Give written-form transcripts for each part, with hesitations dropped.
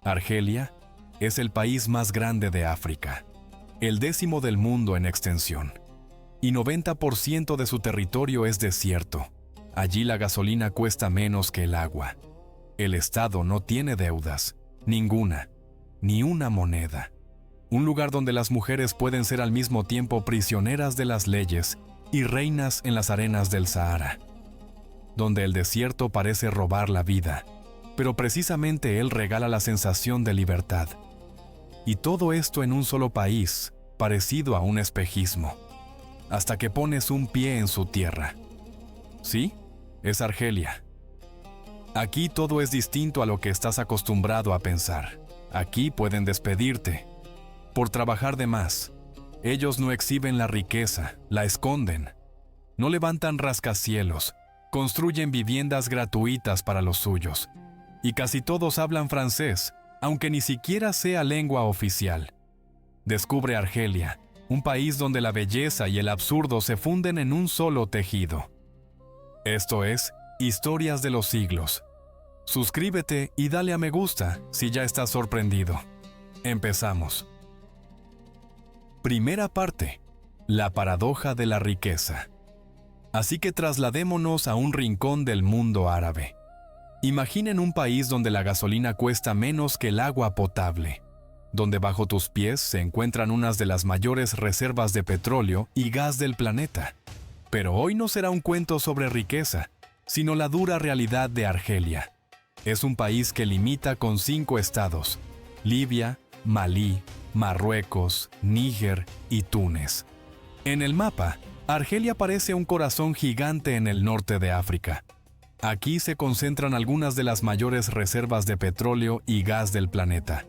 Argelia es el país más grande de África, el 10º del mundo en extensión, y 90% de su territorio es desierto. Allí la gasolina cuesta menos que el agua. El Estado no tiene deudas, ninguna, ni una moneda. Un lugar donde las mujeres pueden ser al mismo tiempo prisioneras de las leyes y reinas en las arenas del Sahara. Donde el desierto parece robar la vida, pero precisamente él regala la sensación de libertad. Y todo esto en un solo país, parecido a un espejismo, hasta que pones un pie en su tierra. ¿Sí? Es Argelia. Aquí todo es distinto a lo que estás acostumbrado a pensar. Aquí pueden despedirte por trabajar de más. Ellos no exhiben la riqueza, la esconden. No levantan rascacielos, construyen viviendas gratuitas para los suyos. Y casi todos hablan francés, aunque ni siquiera sea lengua oficial. Descubre Argelia, un país donde la belleza y el absurdo se funden en un solo tejido. Esto es Historias de los Siglos. Suscríbete y dale a me gusta si ya estás sorprendido. Empezamos. Primera parte. La paradoja de la riqueza. Así que trasladémonos a un rincón del mundo árabe. Imaginen un país donde la gasolina cuesta menos que el agua potable, donde bajo tus pies se encuentran unas de las mayores reservas de petróleo y gas del planeta. Pero hoy no será un cuento sobre riqueza, sino la dura realidad de Argelia. Es un país que limita con 5 estados: Libia, Malí, Marruecos, Níger y Túnez. En el mapa, Argelia parece un corazón gigante en el norte de África. Aquí se concentran algunas de las mayores reservas de petróleo y gas del planeta.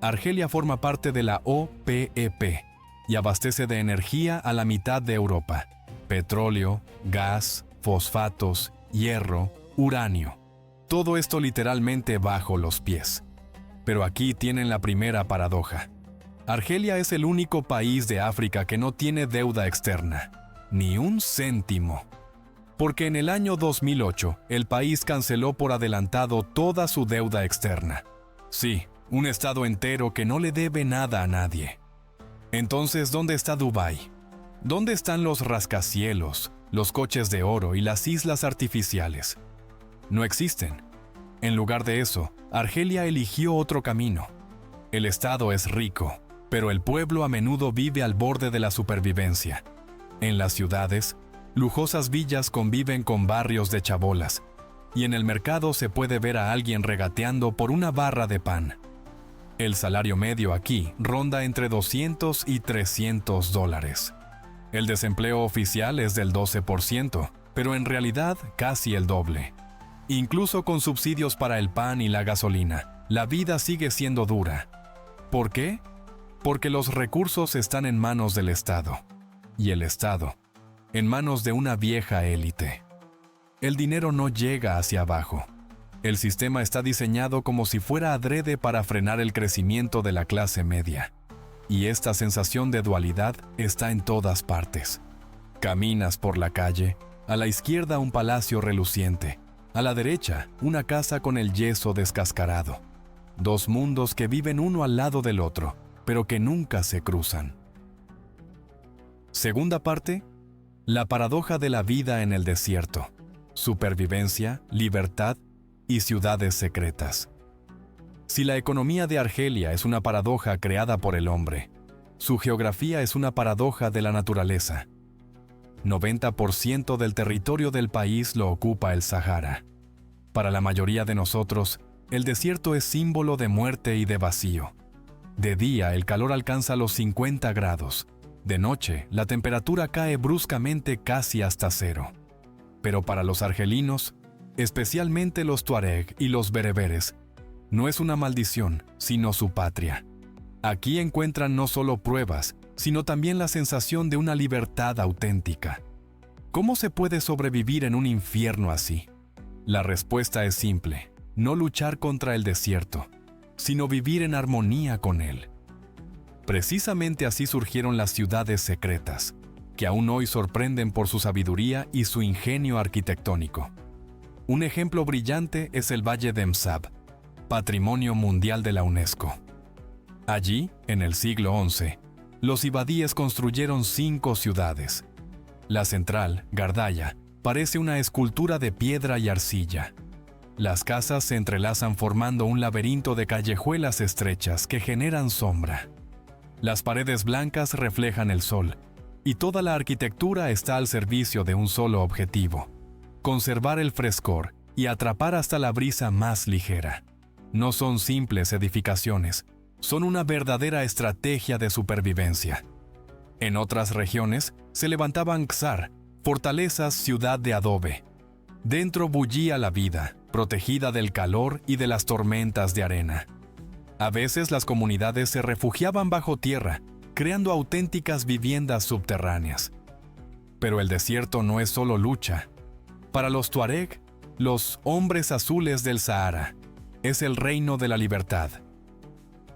Argelia forma parte de la OPEP y abastece de energía a la mitad de Europa. Petróleo, gas, fosfatos, hierro, uranio. Todo esto literalmente bajo los pies. Pero aquí tienen la primera paradoja. Argelia es el único país de África que no tiene deuda externa, ni un céntimo. Porque en el año 2008, el país canceló por adelantado toda su deuda externa. Sí, un estado entero que no le debe nada a nadie. Entonces, ¿dónde está Dubái? ¿Dónde están los rascacielos, los coches de oro y las islas artificiales? No existen. En lugar de eso, Argelia eligió otro camino. El Estado es rico, pero el pueblo a menudo vive al borde de la supervivencia. En las ciudades, lujosas villas conviven con barrios de chabolas, y en el mercado se puede ver a alguien regateando por una barra de pan. El salario medio aquí ronda entre $200 y $300. El desempleo oficial es del 12%, pero en realidad casi el doble. Incluso con subsidios para el pan y la gasolina, la vida sigue siendo dura. ¿Por qué? Porque los recursos están en manos del Estado. Y el Estado, en manos de una vieja élite. El dinero no llega hacia abajo. El sistema está diseñado como si fuera adrede para frenar el crecimiento de la clase media. Y esta sensación de dualidad está en todas partes. Caminas por la calle, a la izquierda un palacio reluciente, a la derecha una casa con el yeso descascarado. Dos mundos que viven uno al lado del otro, pero que nunca se cruzan. Segunda parte, la paradoja de la vida en el desierto. Supervivencia, libertad y ciudades secretas. Si la economía de Argelia es una paradoja creada por el hombre, su geografía es una paradoja de la naturaleza. 90% del territorio del país lo ocupa el Sahara. Para la mayoría de nosotros, el desierto es símbolo de muerte y de vacío. De día, el calor alcanza los 50 grados. De noche, la temperatura cae bruscamente casi hasta cero. Pero para los argelinos, especialmente los tuareg y los bereberes, no es una maldición, sino su patria. Aquí encuentran no solo pruebas, sino también la sensación de una libertad auténtica. ¿Cómo se puede sobrevivir en un infierno así? La respuesta es simple: no luchar contra el desierto, sino vivir en armonía con él. Precisamente así surgieron las ciudades secretas, que aún hoy sorprenden por su sabiduría y su ingenio arquitectónico. Un ejemplo brillante es el Valle de Msab, Patrimonio Mundial de la UNESCO. Allí, en el siglo XI, los ibadíes construyeron 5 ciudades. La central, Gardaya, parece una escultura de piedra y arcilla. Las casas se entrelazan formando un laberinto de callejuelas estrechas que generan sombra. Las paredes blancas reflejan el sol, y toda la arquitectura está al servicio de un solo objetivo: conservar el frescor y atrapar hasta la brisa más ligera. No son simples edificaciones, son una verdadera estrategia de supervivencia. En otras regiones se levantaban Ksar, fortalezas ciudad de adobe. Dentro bullía la vida, protegida del calor y de las tormentas de arena. A veces las comunidades se refugiaban bajo tierra, creando auténticas viviendas subterráneas. Pero el desierto no es solo lucha. Para los Tuareg, los hombres azules del Sahara, es el reino de la libertad.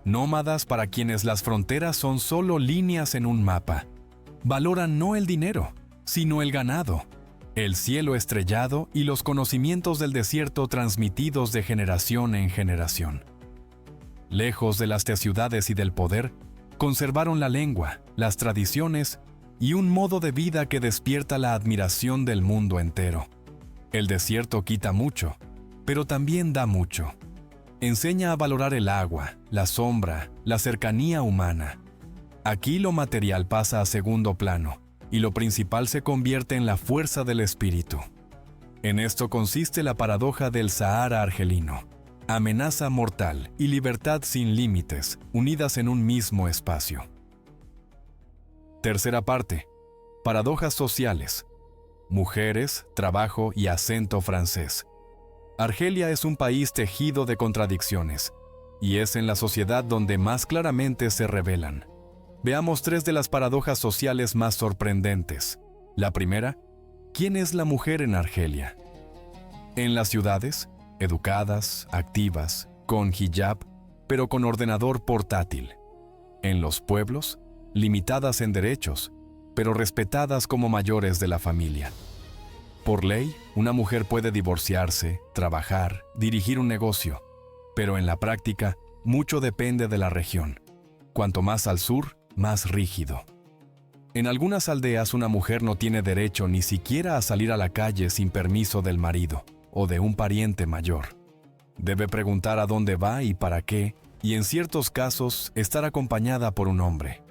Nómadas para quienes las fronteras son solo líneas en un mapa. Valoran no el dinero, sino el ganado, el cielo estrellado y los conocimientos del desierto transmitidos de generación en generación. Lejos de las ciudades y del poder, conservaron la lengua, las tradiciones y un modo de vida que despierta la admiración del mundo entero. El desierto quita mucho, pero también da mucho. Enseña a valorar el agua, la sombra, la cercanía humana. Aquí lo material pasa a segundo plano, y lo principal se convierte en la fuerza del espíritu. En esto consiste la paradoja del Sahara argelino: amenaza mortal y libertad sin límites, unidas en un mismo espacio. Tercera parte: paradojas sociales. Mujeres, trabajo y acento francés. Argelia es un país tejido de contradicciones, y es en la sociedad donde más claramente se revelan. Veamos 3 de las paradojas sociales más sorprendentes. La primera: ¿quién es la mujer en Argelia? En las ciudades, educadas, activas, con hijab, pero con ordenador portátil. En los pueblos, limitadas en derechos, pero respetadas como mayores de la familia. Por ley, una mujer puede divorciarse, trabajar, dirigir un negocio, pero en la práctica, mucho depende de la región. Cuanto más al sur, más rígido. En algunas aldeas una mujer no tiene derecho ni siquiera a salir a la calle sin permiso del marido o de un pariente mayor. Debe preguntar a dónde va y para qué, y en ciertos casos estar acompañada por un hombre.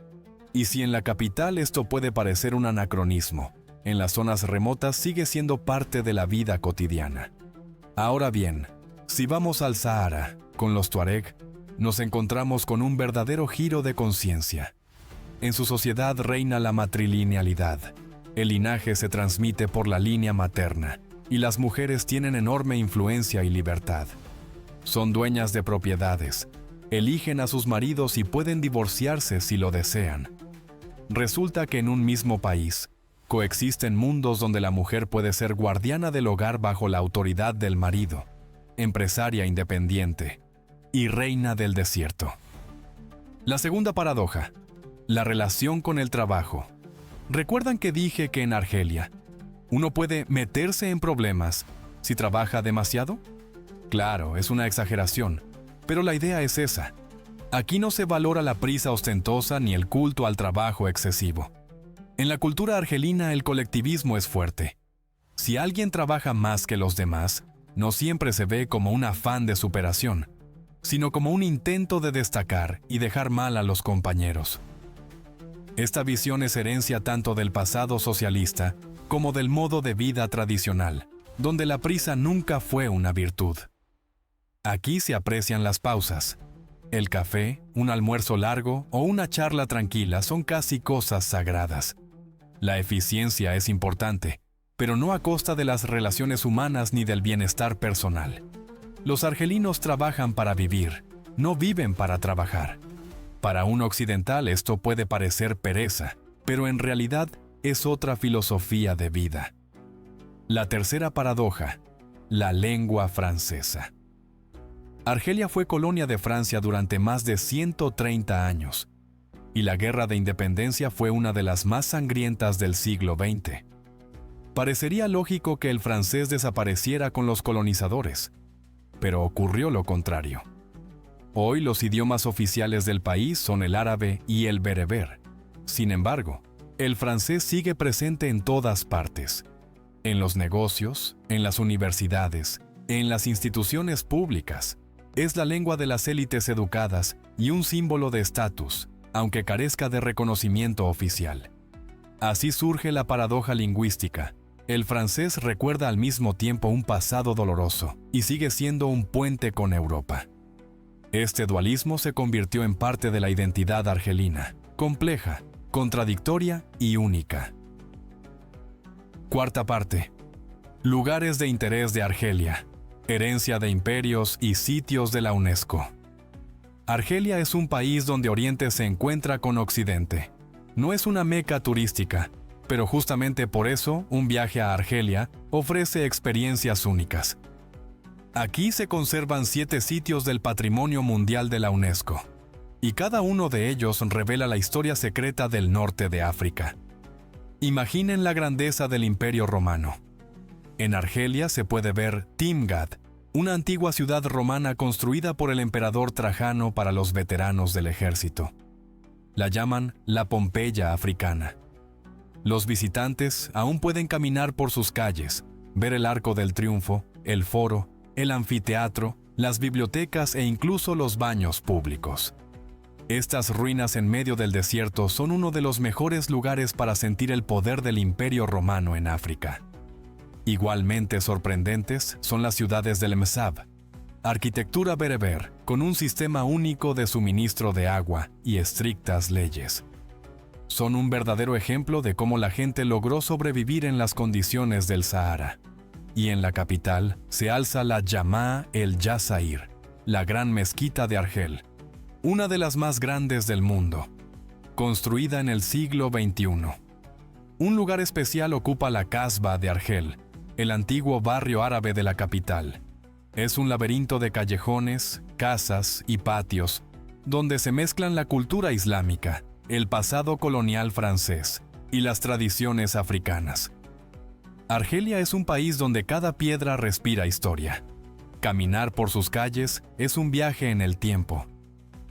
Y si en la capital esto puede parecer un anacronismo, en las zonas remotas sigue siendo parte de la vida cotidiana. Ahora bien, si vamos al Sahara, con los Tuareg, nos encontramos con un verdadero giro de conciencia. En su sociedad reina la matrilinealidad. El linaje se transmite por la línea materna, y las mujeres tienen enorme influencia y libertad. Son dueñas de propiedades, eligen a sus maridos y pueden divorciarse si lo desean. Resulta que en un mismo país, coexisten mundos donde la mujer puede ser guardiana del hogar bajo la autoridad del marido, empresaria independiente y reina del desierto. La segunda paradoja: la relación con el trabajo. ¿Recuerdan que dije que en Argelia uno puede meterse en problemas si trabaja demasiado? Claro, es una exageración, pero la idea es esa. Aquí no se valora la prisa ostentosa ni el culto al trabajo excesivo. En la cultura argelina el colectivismo es fuerte. Si alguien trabaja más que los demás, no siempre se ve como un afán de superación, sino como un intento de destacar y dejar mal a los compañeros. Esta visión es herencia tanto del pasado socialista como del modo de vida tradicional, donde la prisa nunca fue una virtud. Aquí se aprecian las pausas. El café, un almuerzo largo o una charla tranquila son casi cosas sagradas. La eficiencia es importante, pero no a costa de las relaciones humanas ni del bienestar personal. Los argelinos trabajan para vivir, no viven para trabajar. Para un occidental esto puede parecer pereza, pero en realidad es otra filosofía de vida. La tercera paradoja: la lengua francesa. Argelia fue colonia de Francia durante más de 130 años, y la Guerra de Independencia fue una de las más sangrientas del siglo XX. Parecería lógico que el francés desapareciera con los colonizadores, pero ocurrió lo contrario. Hoy los idiomas oficiales del país son el árabe y el bereber. Sin embargo, el francés sigue presente en todas partes. En los negocios, en las universidades, en las instituciones públicas. Es la lengua de las élites educadas y un símbolo de estatus, aunque carezca de reconocimiento oficial. Así surge la paradoja lingüística. El francés recuerda al mismo tiempo un pasado doloroso y sigue siendo un puente con Europa. Este dualismo se convirtió en parte de la identidad argelina, compleja, contradictoria y única. Cuarta parte. Lugares de interés de Argelia. Herencia de imperios y sitios de la UNESCO. Argelia es un país donde Oriente se encuentra con Occidente. No es una meca turística, pero justamente por eso un viaje a Argelia ofrece experiencias únicas. Aquí se conservan 7 sitios del Patrimonio Mundial de la UNESCO, y cada uno de ellos revela la historia secreta del norte de África. Imaginen la grandeza del Imperio Romano. En Argelia se puede ver Timgad, una antigua ciudad romana construida por el emperador Trajano para los veteranos del ejército. La llaman la Pompeya africana. Los visitantes aún pueden caminar por sus calles, ver el Arco del Triunfo, el Foro, el anfiteatro, las bibliotecas e incluso los baños públicos. Estas ruinas en medio del desierto son uno de los mejores lugares para sentir el poder del Imperio Romano en África. Igualmente sorprendentes son las ciudades del Msab, arquitectura bereber con un sistema único de suministro de agua y estrictas leyes. Son un verdadero ejemplo de cómo la gente logró sobrevivir en las condiciones del Sahara. Y en la capital se alza la Jamaa el Jazair, la gran mezquita de Argel, una de las más grandes del mundo, construida en el siglo XXI. Un lugar especial ocupa la Casbah de Argel, el antiguo barrio árabe de la capital. Es un laberinto de callejones, casas y patios, donde se mezclan la cultura islámica, el pasado colonial francés y las tradiciones africanas. Argelia es un país donde cada piedra respira historia. Caminar por sus calles es un viaje en el tiempo.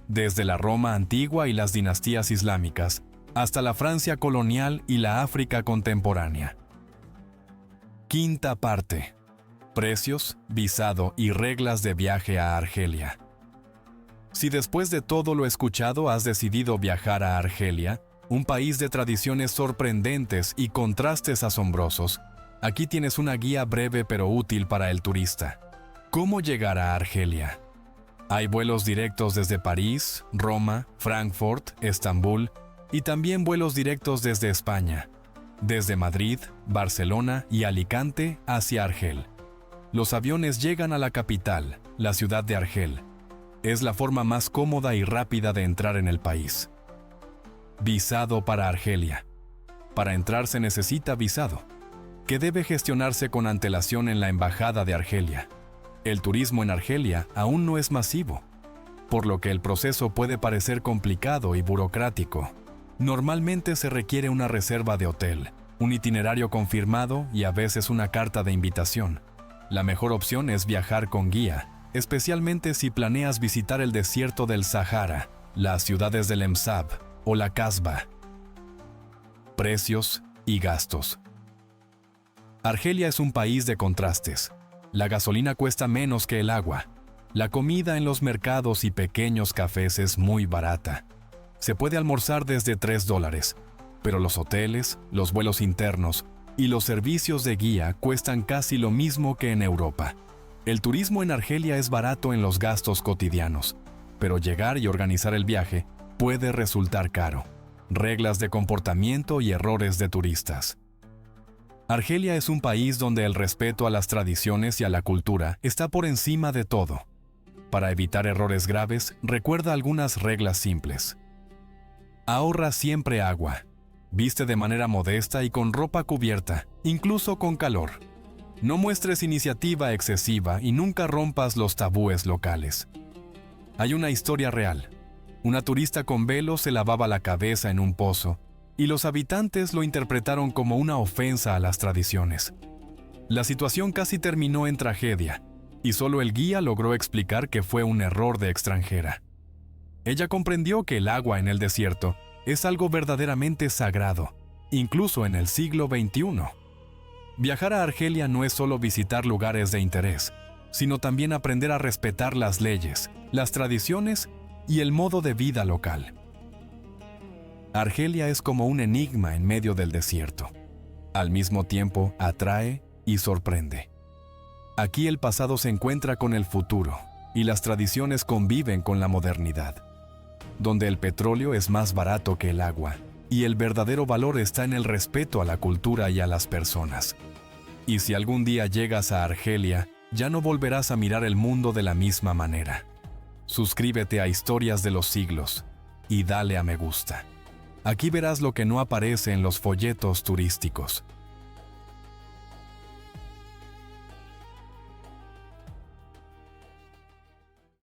Desde la Roma antigua y las dinastías islámicas, hasta la Francia colonial y la África contemporánea. Quinta parte. Precios, visado y reglas de viaje a Argelia. Si después de todo lo escuchado has decidido viajar a Argelia, un país de tradiciones sorprendentes y contrastes asombrosos, aquí tienes una guía breve pero útil para el turista. ¿Cómo llegar a Argelia? Hay vuelos directos desde París, Roma, Frankfurt, Estambul y también vuelos directos desde España, desde Madrid, Barcelona y Alicante hacia Argel. Los aviones llegan a la capital, la ciudad de Argel. Es la forma más cómoda y rápida de entrar en el país. Visado para Argelia. Para entrar se necesita visado, que debe gestionarse con antelación en la Embajada de Argelia. El turismo en Argelia aún no es masivo, por lo que el proceso puede parecer complicado y burocrático. Normalmente se requiere una reserva de hotel, un itinerario confirmado y a veces una carta de invitación. La mejor opción es viajar con guía, especialmente si planeas visitar el desierto del Sahara, las ciudades del Msab o la Casbah. Precios y gastos. Argelia es un país de contrastes. La gasolina cuesta menos que el agua. La comida en los mercados y pequeños cafés es muy barata. Se puede almorzar desde $3, pero los hoteles, los vuelos internos y los servicios de guía cuestan casi lo mismo que en Europa. El turismo en Argelia es barato en los gastos cotidianos, pero llegar y organizar el viaje puede resultar caro. Reglas de comportamiento y errores de turistas. Argelia es un país donde el respeto a las tradiciones y a la cultura está por encima de todo. Para evitar errores graves, recuerda algunas reglas simples. Ahorra siempre agua. Viste de manera modesta y con ropa cubierta, incluso con calor. No muestres iniciativa excesiva y nunca rompas los tabúes locales. Hay una historia real. Una turista con velo se lavaba la cabeza en un pozo, y los habitantes lo interpretaron como una ofensa a las tradiciones. La situación casi terminó en tragedia, y solo el guía logró explicar que fue un error de extranjera. Ella comprendió que el agua en el desierto es algo verdaderamente sagrado, incluso en el siglo XXI. Viajar a Argelia no es solo visitar lugares de interés, sino también aprender a respetar las leyes, las tradiciones y el modo de vida local. Argelia es como un enigma en medio del desierto. Al mismo tiempo, atrae y sorprende. Aquí el pasado se encuentra con el futuro y las tradiciones conviven con la modernidad, donde el petróleo es más barato que el agua y el verdadero valor está en el respeto a la cultura y a las personas. Y si algún día llegas a Argelia, ya no volverás a mirar el mundo de la misma manera. Suscríbete a Historias de los Siglos y dale a me gusta. Aquí verás lo que no aparece en los folletos turísticos.